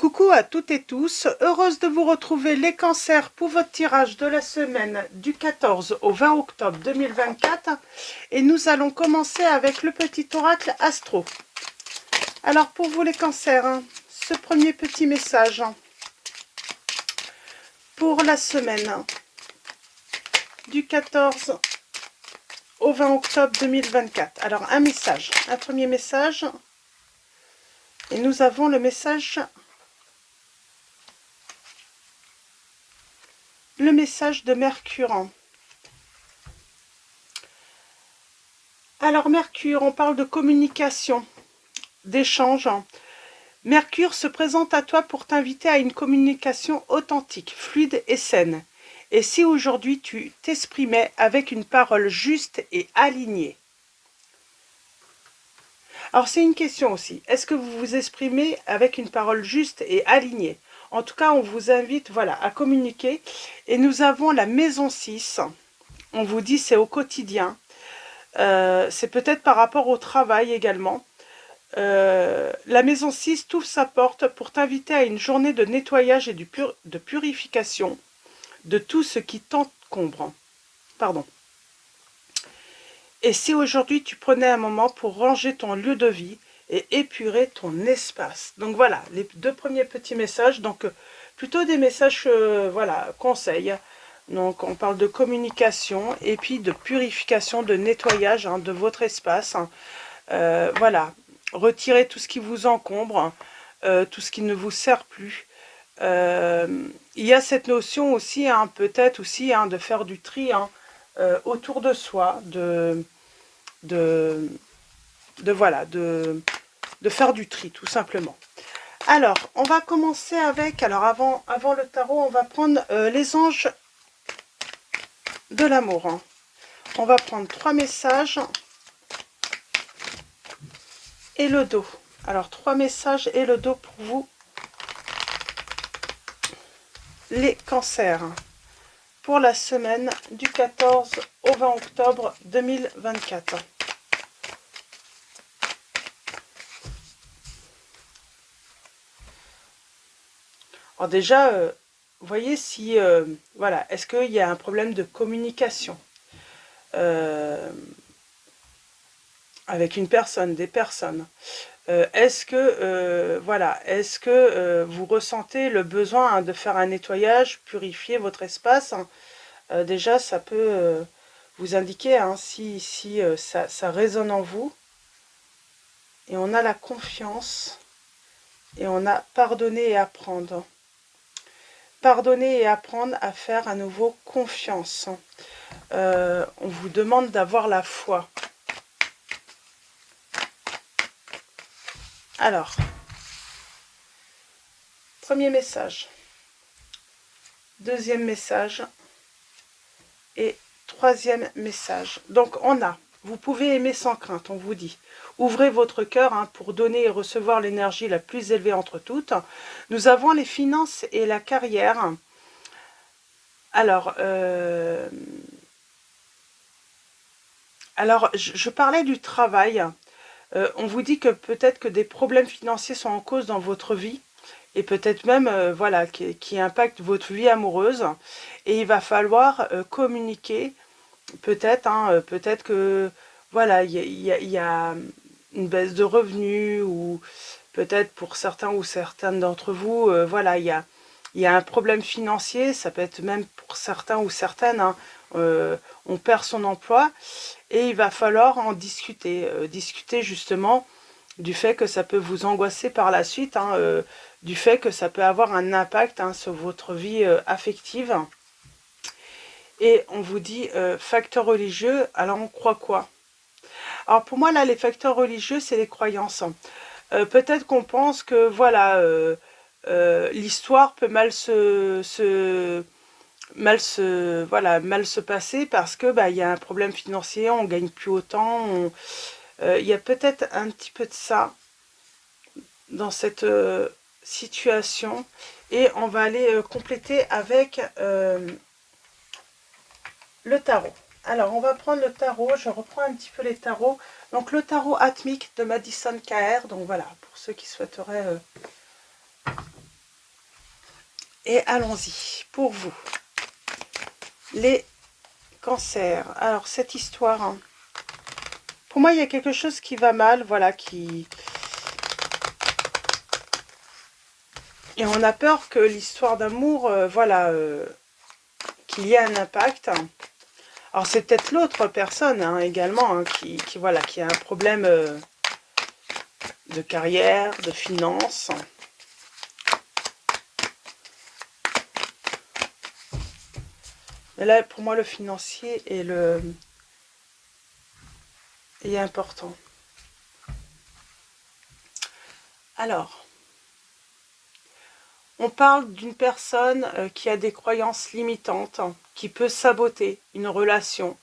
Coucou à toutes et tous, heureuse de vous retrouver les cancers pour votre tirage de la semaine du 14 au 20 octobre 2024 et nous allons commencer avec le petit oracle astro. Alors pour vous les cancers, ce premier petit message pour la semaine du 14 au 20 octobre 2024. Alors un premier message et nous avons le message de Mercure. Alors Mercure, on parle de communication, d'échange. Mercure se présente à toi pour t'inviter à une communication authentique, fluide et saine. Et si aujourd'hui tu t'exprimais avec une parole juste et alignée? Alors c'est une question aussi, est-ce que vous vous exprimez avec une parole juste et alignée? En tout cas, on vous invite à communiquer. Et nous avons la maison 6. On vous dit c'est au quotidien. C'est peut-être par rapport au travail également. La maison 6 t'ouvre sa porte pour t'inviter à une journée de nettoyage et de purification de tout ce qui t'encombre. Pardon. Et si aujourd'hui tu prenais un moment pour ranger ton lieu de vie et épurer ton espace. Donc voilà, les deux premiers petits messages. Donc plutôt des messages, conseils. Donc on parle de communication et puis de purification, de nettoyage de votre espace. Retirez tout ce qui vous encombre, tout ce qui ne vous sert plus. Il y a cette notion aussi, peut-être aussi, de faire du tri autour de soi, de faire du tri, tout simplement. Alors, on va commencer avec, avant le tarot, on va prendre les anges de l'amour. On va prendre 3 messages et le dos. Alors, 3 messages et le dos pour vous, les cancers, pour la semaine du 14 au 20 octobre 2024. Alors déjà, voyez si, est-ce qu'il y a un problème de communication avec une personne, des personnes. Est-ce que, vous ressentez le besoin de faire un nettoyage, purifier votre espace? Déjà, ça peut vous indiquer si ça résonne en vous. Et on a la confiance et on a pardonner et apprendre. Pardonner et apprendre à faire à nouveau confiance. On vous demande d'avoir la foi. Alors, premier message, deuxième message et troisième message. Donc vous pouvez aimer sans crainte, on vous dit. Ouvrez votre cœur pour donner et recevoir l'énergie la plus élevée entre toutes. Nous avons les finances et la carrière. Alors, je parlais du travail. On vous dit que peut-être que des problèmes financiers sont en cause dans votre vie. Et peut-être même, qui impactent votre vie amoureuse. Et il va falloir communiquer. Peut-être, peut-être que, il y a une baisse de revenus, ou peut-être pour certains ou certaines d'entre vous, il y a un problème financier, ça peut être même pour certains ou certaines, on perd son emploi, et il va falloir en discuter, discuter justement du fait que ça peut vous angoisser par la suite, du fait que ça peut avoir un impact sur votre vie affective. Et on vous dit facteurs religieux, alors on croit quoi? Alors pour moi là, les facteurs religieux, c'est les croyances. Peut-être qu'on pense que l'histoire peut mal se passer parce que il y a un problème financier, on gagne plus autant. Il y a peut-être un petit peu de ça dans cette situation. Et on va aller compléter avec le tarot. Alors, on va prendre le tarot. Je reprends un petit peu les tarots. Donc, le tarot atmique de Madison Caer. Donc, voilà, pour ceux qui souhaiteraient Et allons-y, pour vous, les cancers. Alors, cette histoire, hein, pour moi, il y a quelque chose qui va mal, voilà, qui... Et on a peur que l'histoire d'amour, voilà, qu'il y ait un impact. Alors, c'est peut-être l'autre personne, hein, également, hein, voilà, qui a un problème de carrière, de finances. Mais là, pour moi, le financier est important. Alors, on parle d'une personne qui a des croyances limitantes, qui peut saboter une relation,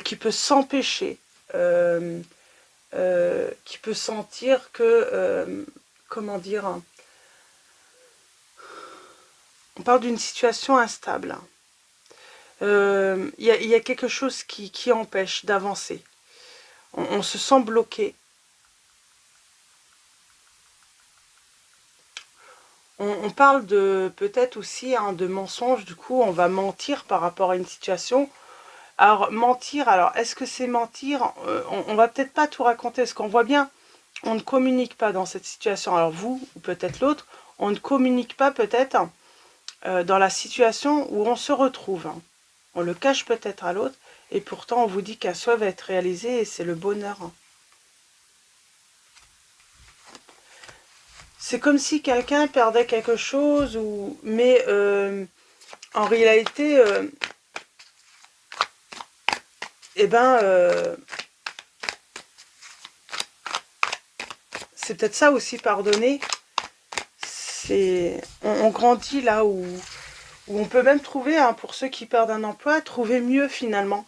qui peut s'empêcher, qui peut sentir que, comment dire, on parle d'une situation instable. Il y a quelque chose qui empêche d'avancer. On se sent bloqué. On parle de peut-être aussi hein, de mensonges, du coup on va mentir par rapport à une situation. Alors mentir, alors est-ce que c'est mentir? On va peut-être pas tout raconter, parce qu'on voit bien, on ne communique pas dans cette situation. Alors vous, ou peut-être l'autre, on ne communique pas peut-être dans la situation où on se retrouve. On le cache peut-être à l'autre, et pourtant on vous dit qu'un souhait va être réalisé, et c'est le bonheur. C'est comme si quelqu'un perdait quelque chose, mais en réalité, eh ben, c'est peut-être ça aussi, pardonner. On grandit là où on peut même trouver, hein, pour ceux qui perdent un emploi, trouver mieux finalement.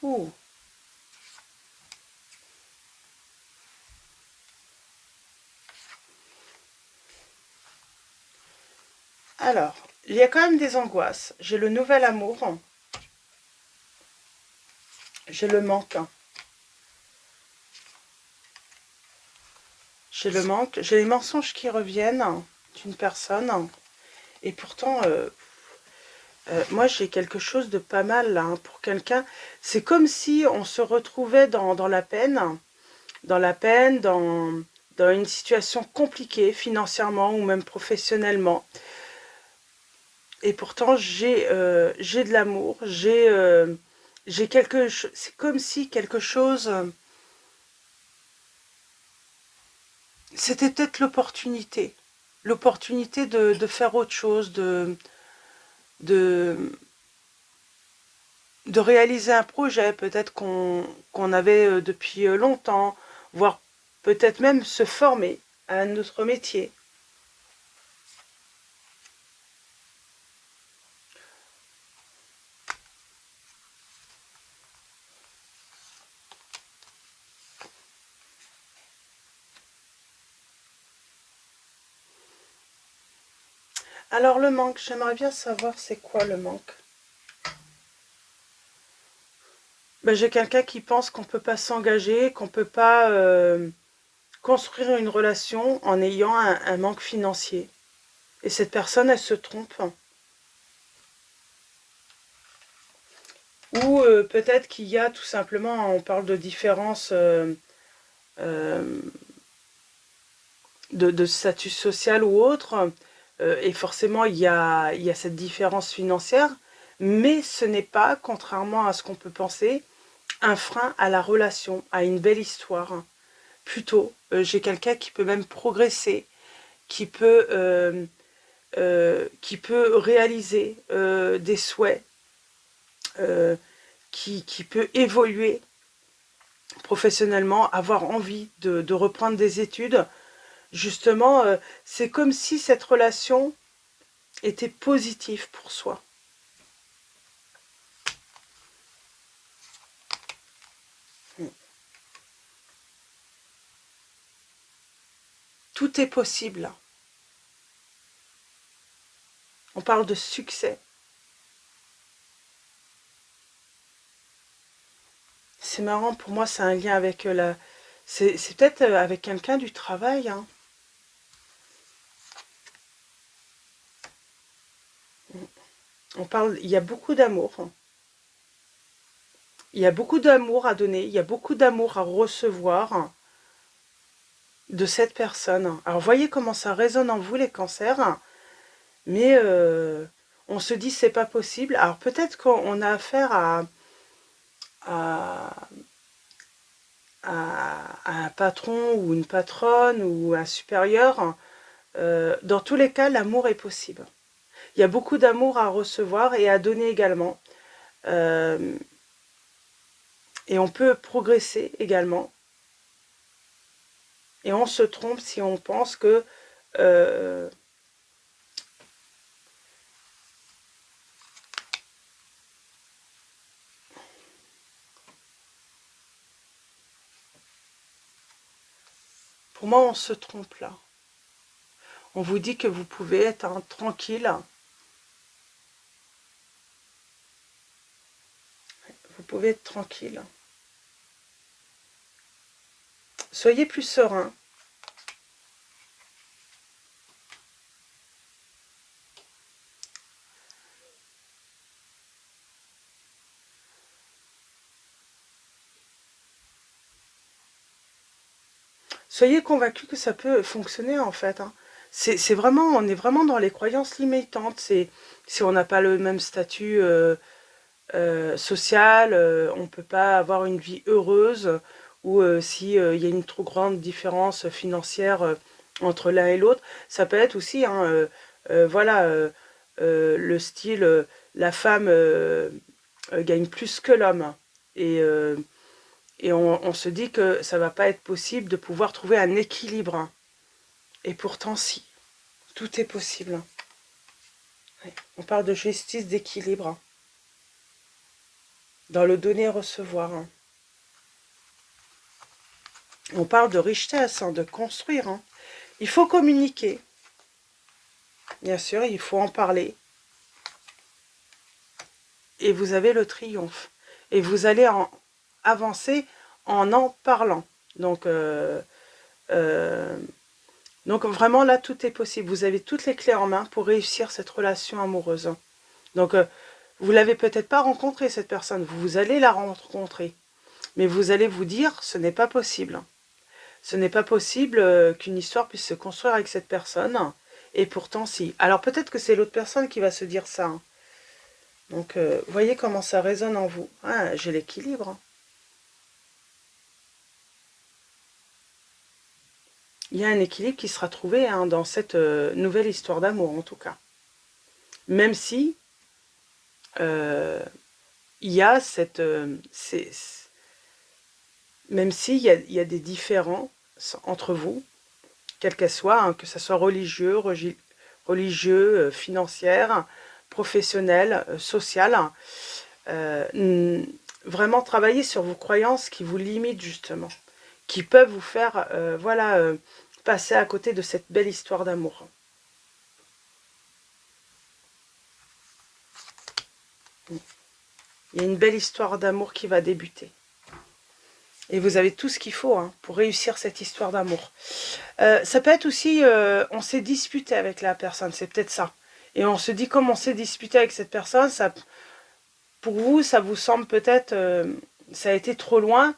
Ouh. Alors, il y a quand même des angoisses. J'ai le nouvel amour. J'ai le manque. J'ai le manque. J'ai les mensonges qui reviennent d'une personne. Et pourtant, moi j'ai quelque chose de pas mal là, hein, pour quelqu'un. C'est comme si on se retrouvait dans la peine. Dans une situation compliquée financièrement ou même professionnellement. Et pourtant, j'ai de l'amour, j'ai quelque chose, c'est comme si quelque chose, c'était peut-être l'opportunité de faire autre chose, de, de réaliser un projet, peut-être qu'on avait depuis longtemps, voire peut-être même se former à un autre métier. Alors le manque, j'aimerais bien savoir c'est quoi le manque. Ben, j'ai quelqu'un qui pense qu'on ne peut pas s'engager, qu'on ne peut pas construire une relation en ayant un manque financier. Et cette personne, elle se trompe. Ou peut-être qu'il y a tout simplement, on parle de différence euh, de statut social ou autre, et forcément il y a cette différence financière, mais ce n'est pas, contrairement à ce qu'on peut penser, un frein à la relation, à une belle histoire. Plutôt, j'ai quelqu'un qui peut même progresser, qui peut réaliser des souhaits, euh, qui peut évoluer professionnellement, avoir envie de reprendre des études. Justement, c'est comme si cette relation était positive pour soi. Tout est possible. On parle de succès. C'est marrant, pour moi, c'est un lien avec la... C'est peut-être avec quelqu'un du travail, hein. On parle, il y a beaucoup d'amour. Il y a beaucoup d'amour à donner, il y a beaucoup d'amour à recevoir de cette personne. Alors voyez comment ça résonne en vous les cancers, mais on se dit c'est pas possible. Alors peut-être qu'on a affaire à, à un patron ou une patronne ou un supérieur. Dans tous les cas, l'amour est possible. Il y a beaucoup d'amour à recevoir et à donner également. Et on peut progresser également. Et on se trompe si on pense que euh, pour moi, on se trompe là. On vous dit que vous pouvez être tranquille. Vous pouvez être tranquille. Soyez plus serein. Soyez convaincus que ça peut fonctionner en fait. Hein. C'est vraiment, on est vraiment dans les croyances limitantes. C'est si on n'a pas le même statut social, on ne peut pas avoir une vie heureuse, ou si il y a une trop grande différence financière entre l'un et l'autre. Ça peut être aussi, hein, voilà, le style, la femme gagne plus que l'homme. Et on se dit que ça va pas être possible de pouvoir trouver un équilibre. Hein. Et pourtant, si, tout est possible. Hein. Ouais. On parle de justice, d'équilibre. Hein. Dans le donner-recevoir. Hein. On parle de richesse, hein, de construire. Hein. Il faut communiquer. Bien sûr, il faut en parler. Et vous avez le triomphe. Et vous allez avancer en parlant. Donc, donc vraiment là, tout est possible. Vous avez toutes les clés en main pour réussir cette relation amoureuse. Donc, vous l'avez peut-être pas rencontrée, cette personne. Vous allez la rencontrer. Mais vous allez vous dire, ce n'est pas possible. Ce n'est pas possible qu'une histoire puisse se construire avec cette personne. Et pourtant, si. Alors peut-être que c'est l'autre personne qui va se dire ça. Hein. Donc, voyez comment ça résonne en vous. Ah, j'ai l'équilibre. Hein. Il y a un équilibre qui sera trouvé hein, dans cette nouvelle histoire d'amour, en tout cas. Même si il y a cette... même s'il y a des différences entre vous, quelles qu'elles soient, hein, que ce soit religieux, financière, professionnel, social, vraiment travailler sur vos croyances qui vous limitent justement, qui peuvent vous faire voilà, passer à côté de cette belle histoire d'amour. Il y a une belle histoire d'amour qui va débuter. Et vous avez tout ce qu'il faut hein, pour réussir cette histoire d'amour. Ça peut être aussi, on s'est disputé avec la personne, c'est peut-être ça. Et on se dit, comme on s'est disputé avec cette personne, ça, pour vous, ça vous semble peut-être, ça a été trop loin,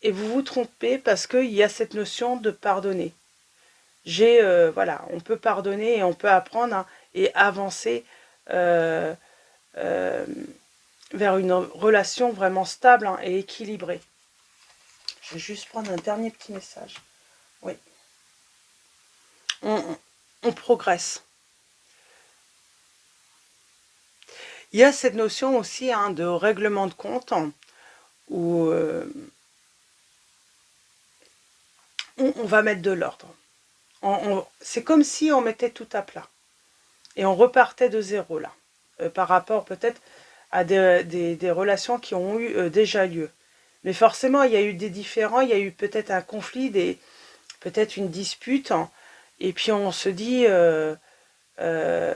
et vous vous trompez parce qu'il y a cette notion de pardonner. Voilà, on peut pardonner et on peut apprendre hein, et avancer euh, euh, vers une relation vraiment stable hein, et équilibrée. Je vais juste prendre un dernier petit message. Oui. On progresse. Il y a cette notion aussi hein, de règlement de compte où on va mettre de l'ordre. C'est comme si on mettait tout à plat. Et on repartait de zéro là. Par rapport peut-être à des relations qui ont eu déjà lieu. Mais forcément, il y a eu des différends, il y a eu peut-être un conflit, peut-être une dispute. Hein, et puis on se dit,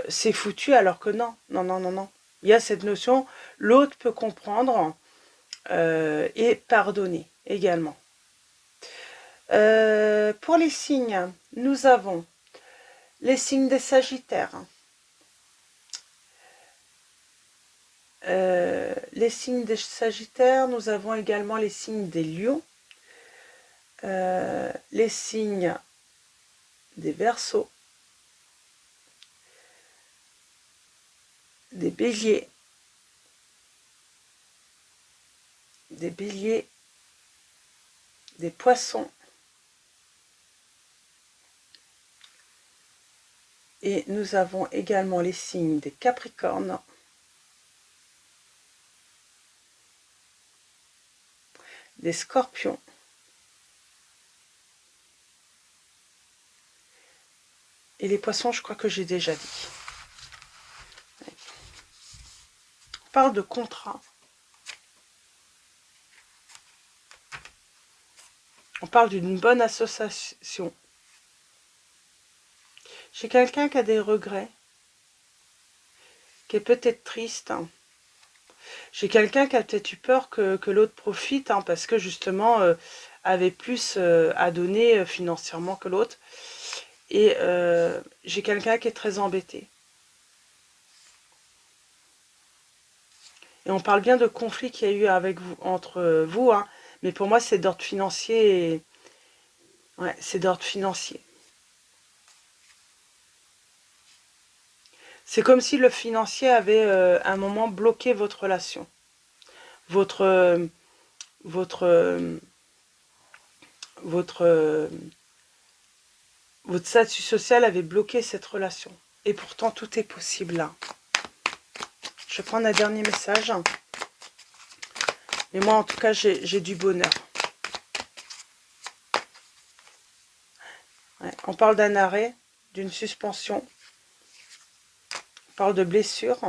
c'est foutu, alors que non, non, non, non, non. Il y a cette notion, l'autre peut comprendre et pardonner également. Pour les signes, nous avons les signes des Sagittaires. Les signes des Sagittaires, nous avons également les signes des Lions, les signes des Verseaux, des Béliers, des Poissons, et nous avons également les signes des Capricornes, des Scorpions, et les Poissons, je crois que j'ai déjà dit. On parle de contrat. On parle d'une bonne association. J'ai quelqu'un qui a des regrets, qui est peut-être triste. J'ai quelqu'un qui a peut-être eu peur que l'autre profite, parce que justement avait plus à donner financièrement que l'autre. Et j'ai quelqu'un qui est très embêté. Et on parle bien de conflit qu'il y a eu avec vous, entre vous, mais pour moi c'est d'ordre financier. Ouais, c'est d'ordre financier. C'est comme si le financier avait un moment bloqué votre relation. Votre statut social avait bloqué cette relation. Et pourtant, tout est possible là. Je vais prendre un dernier message. Mais moi, en tout cas, j'ai du bonheur. Ouais, on parle d'un arrêt, d'une suspension. On parle de blessure.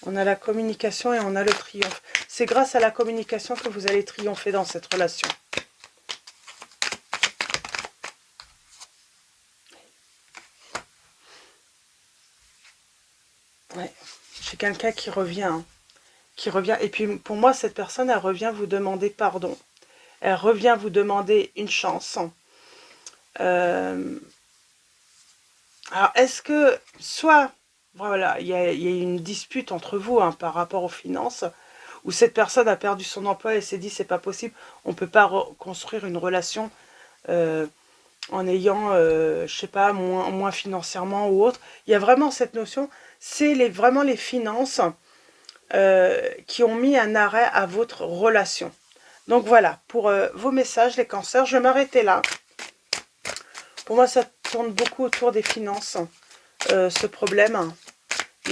On a la communication et on a le triomphe. C'est grâce à la communication que vous allez triompher dans cette relation. Ouais, j'ai quelqu'un qui revient. Qui revient. Et puis pour moi, cette personne, elle revient vous demander pardon. Elle revient vous demander une chance. Alors, est-ce que, soit, voilà, il y a une dispute entre vous par rapport aux finances, où cette personne a perdu son emploi et s'est dit, c'est pas possible, on ne peut pas reconstruire une relation en ayant, je sais pas, moins financièrement ou autre. Il y a vraiment cette notion, c'est vraiment les finances qui ont mis un arrêt à votre relation. Donc voilà, pour vos messages, les cancers, je vais m'arrêter là. Pour moi, ça tourne beaucoup autour des finances, ce problème.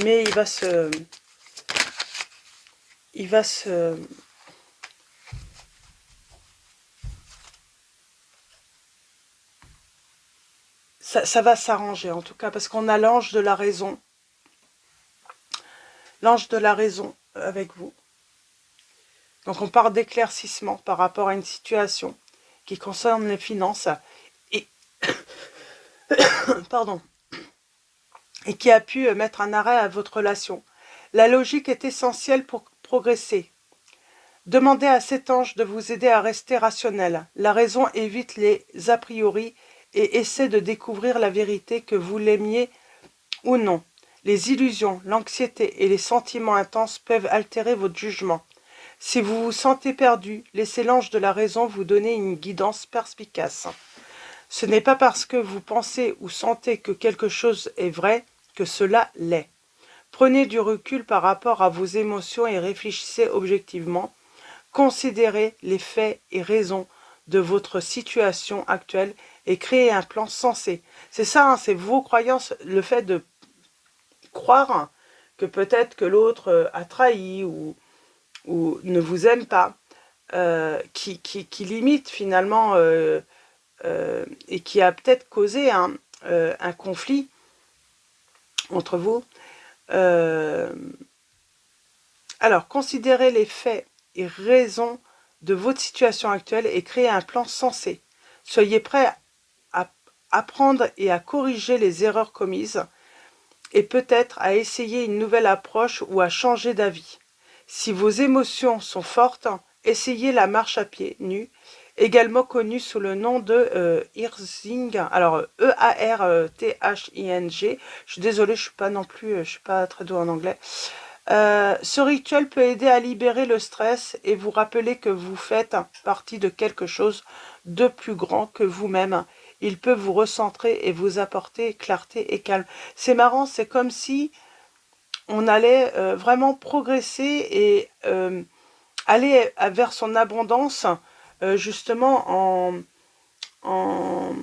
Mais il va se... Ça va s'arranger, en tout cas, parce qu'on a l'ange de la raison. L'ange de la raison avec vous. Donc on parle d'éclaircissement par rapport à une situation qui concerne les finances et pardon, et qui a pu mettre un arrêt à votre relation. La logique est essentielle pour progresser. Demandez à cet ange de vous aider à rester rationnel. La raison évite les a priori et essaie de découvrir la vérité, que vous l'aimiez ou non. Les illusions, l'anxiété et les sentiments intenses peuvent altérer votre jugement. Si vous vous sentez perdu, laissez l'ange de la raison vous donner une guidance perspicace. Ce n'est pas parce que vous pensez ou sentez que quelque chose est vrai que cela l'est. Prenez du recul par rapport à vos émotions et réfléchissez objectivement. Considérez les faits et raisons de votre situation actuelle et créez un plan sensé. C'est ça, c'est vos croyances, le fait de croire que peut-être que l'autre a trahi ou ne vous aime pas, qui limite finalement et qui a peut-être causé un conflit entre vous. Alors, considérez les faits et raisons de votre situation actuelle et créez un plan sensé. Soyez prêts à apprendre et à corriger les erreurs commises et peut-être à essayer une nouvelle approche ou à changer d'avis. Si vos émotions sont fortes, essayez la marche à pieds nus également connu sous le nom de Earthing, alors E-A-R-T-H-I-N-G. Je suis désolée, je suis pas non plus, je suis pas très douée en anglais. Ce rituel peut aider à libérer le stress et vous rappeler que vous faites partie de quelque chose de plus grand que vous-même. Il peut vous recentrer et vous apporter clarté et calme. C'est marrant, c'est comme si on allait vraiment progresser et aller vers son abondance, justement en, en,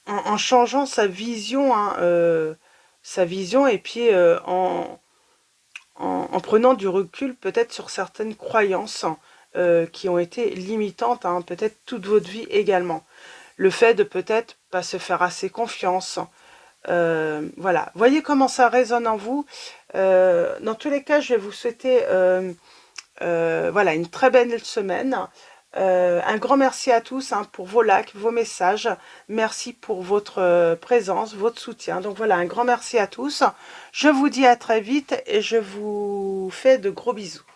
en changeant sa vision et puis en prenant du recul peut-être sur certaines croyances qui ont été limitantes, hein, peut-être toute votre vie également. Le fait de peut-être pas se faire assez confiance. Voilà, voyez comment ça résonne en vous. Dans tous les cas, je vais vous souhaiter voilà, une très belle semaine. Un grand merci à tous hein, pour vos likes, vos messages. Merci pour votre présence, votre soutien. Donc voilà, un grand merci à tous. Je vous dis à très vite et je vous fais de gros bisous.